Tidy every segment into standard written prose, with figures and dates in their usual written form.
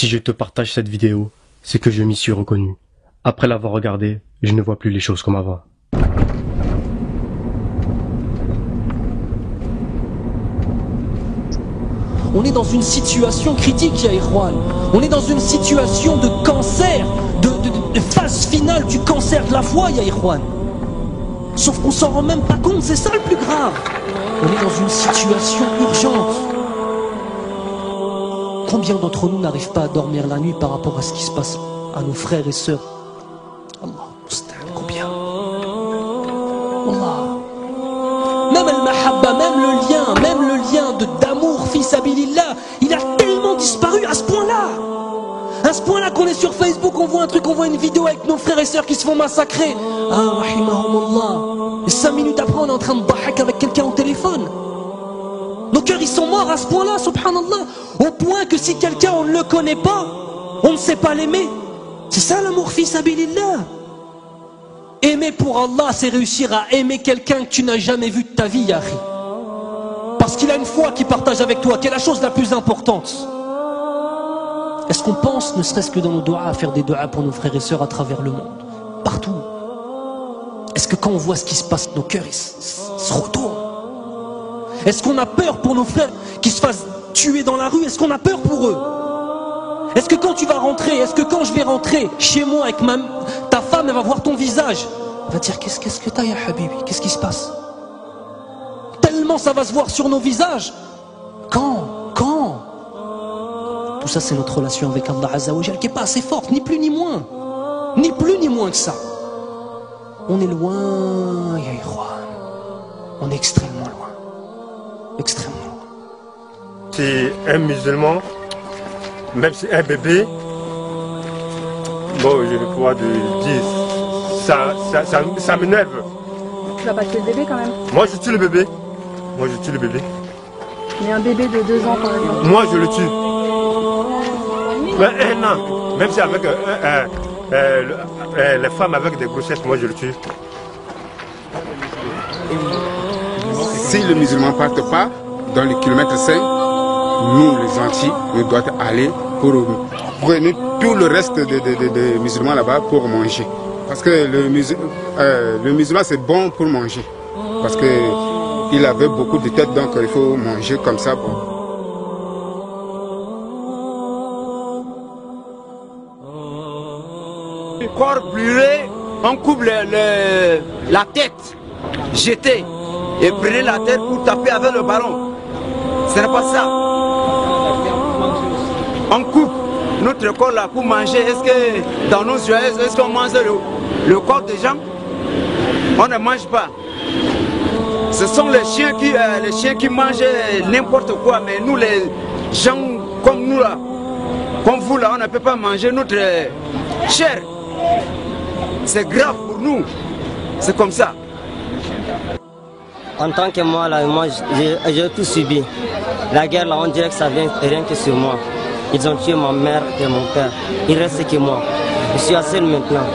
Si je te partage cette vidéo, c'est que je m'y suis reconnu. Après l'avoir regardée, je ne vois plus les choses comme avant. On est dans une situation critique, ya Ikhwan. On est dans une situation de cancer, de phase finale du cancer de la foi, ya Ikhwan. Sauf qu'on s'en rend même pas compte, c'est ça le plus grave. On est dans une situation urgente. Combien d'entre nous n'arrivent pas à dormir la nuit par rapport à ce qui se passe à nos frères et sœurs? Allah, combien? Allah. Même al-mahabba, même le lien d'amour, fils abilillah, il a tellement disparu à ce point-là. À ce point-là qu'on est sur Facebook, on voit un truc, on voit une vidéo avec nos frères et sœurs qui se font massacrer. Ah, rahimahumullah. Et 5 minutes après, on est en train de bahak avec quelqu'un au téléphone. Nos cœurs, ils sont morts à ce point-là, subhanallah. Au point que si quelqu'un, on ne le connaît pas, on ne sait pas l'aimer. C'est ça l'amour, fils abilillah. Aimer pour Allah, c'est réussir à aimer quelqu'un que tu n'as jamais vu de ta vie, Yahri. Parce qu'il a une foi qu'il partage avec toi, qui est la chose la plus importante. Est-ce qu'on pense, ne serait-ce que dans nos doigts, à faire des doigts pour nos frères et sœurs à travers le monde? Partout. Est-ce que quand on voit ce qui se passe, nos cœurs ils se retournent? Est-ce qu'on a peur pour nos frères qui se fassent tuer dans la rue? Est-ce qu'on a peur pour eux? Est-ce que quand tu vas rentrer, est-ce que quand je vais rentrer chez moi avec ta femme, elle va voir ton visage, elle va dire qu'est-ce que t'as, ya Habibi? Qu'est-ce qui se passe? Tellement ça va se voir sur nos visages. Quand tout ça, c'est notre relation avec Allah Azza wa Jal qui n'est pas assez forte, ni plus ni moins. Ni plus ni moins que ça. On est loin, ya Ikhwan. On est extrêmement loin. Extrêmement loin. C'est un musulman, même si un bébé, bon, je vais pouvoir te dire, ça m'énerve. Tu vas pas tuer le bébé quand même? Moi, je tue le bébé. Moi, je tue le bébé. Mais un bébé de 2 ans, par exemple. Moi, je le tue. Mais 1 an, même si avec les femmes avec des grossesses, moi, je le tue. Si le musulman ne parte pas dans le kilomètre 5, nous les Antilles, nous devons aller pour prenez tout le reste des musulmans là-bas pour manger. Parce que le musulman c'est bon pour manger. Parce qu'il avait beaucoup de têtes, donc il faut manger comme ça. Bon. Le corps brûlé, on coupe la tête, jeter. Et prenez la tête pour taper avec le ballon. Ce n'est pas ça. On coupe notre corps là pour manger. Est-ce que dans nos yeux, est-ce qu'on mange le corps des gens? On ne mange pas. Ce sont les chiens qui mangent n'importe quoi. Mais nous les gens comme nous là, comme vous là, on ne peut pas manger notre chair. C'est grave pour nous. C'est comme ça. En tant que moi, là, j'ai tout subi. La guerre, là, on dirait que ça vient rien que sur moi. Ils ont tué ma mère et mon père. Il reste que moi. Je suis assez seul maintenant.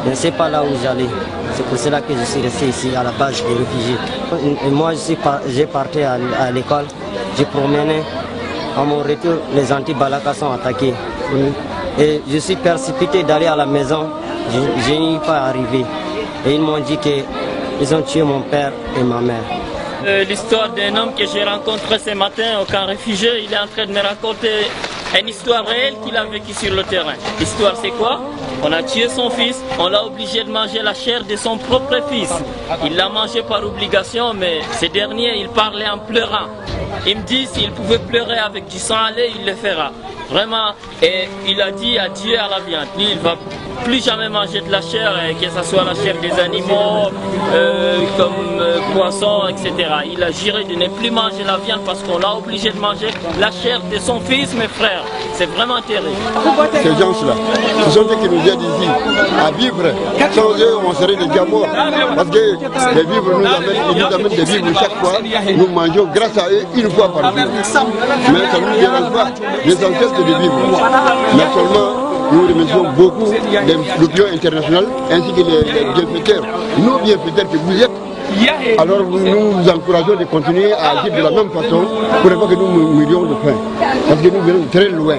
Je ne sais pas là où j'allais. C'est pour cela que je suis resté ici, à la base des réfugiés. Et moi, j'ai parti à l'école. J'ai promené. À mon retour, les anti-Balaka sont attaqués. Et je suis précipité d'aller à la maison. Je n'y suis pas arrivé. Et ils m'ont dit qu'ils ont tué mon père et ma mère. L'histoire d'un homme que j'ai rencontré ce matin au camp réfugié, il est en train de me raconter une histoire réelle qu'il a vécue sur le terrain. L'histoire c'est quoi? On a tué son fils, on l'a obligé de manger la chair de son propre fils. Il l'a mangé par obligation, mais ce dernier, il parlait en pleurant. Il me dit s'il pouvait pleurer avec du sang à lait, il le fera. Vraiment, et il a dit adieu à la viande. Lui, il va plus jamais manger de la chair, que ce soit la chair des animaux, comme poissons, etc. Il a juré de ne plus manger la viande parce qu'on l'a obligé de manger la chair de son fils, mes frères. C'est vraiment terrible. Ces gens-là, ce sont ceux qui nous aident ici à vivre. Sans eux, on serait déjà morts. Parce que les vivres ils nous amènent des vivres chaque fois. Nous mangeons grâce à eux une fois par jour. Mais ça ne nous dérange pas. L'essentiel c'est de vivre. Mais seulement, nous remercions beaucoup l'opinion internationale ainsi que les bienfaiteurs. Nos bienfaiteurs que vous êtes. Alors nous encourageons de continuer à agir de la même façon pour ne pas que nous mourions de faim. Parce que nous venons très loin.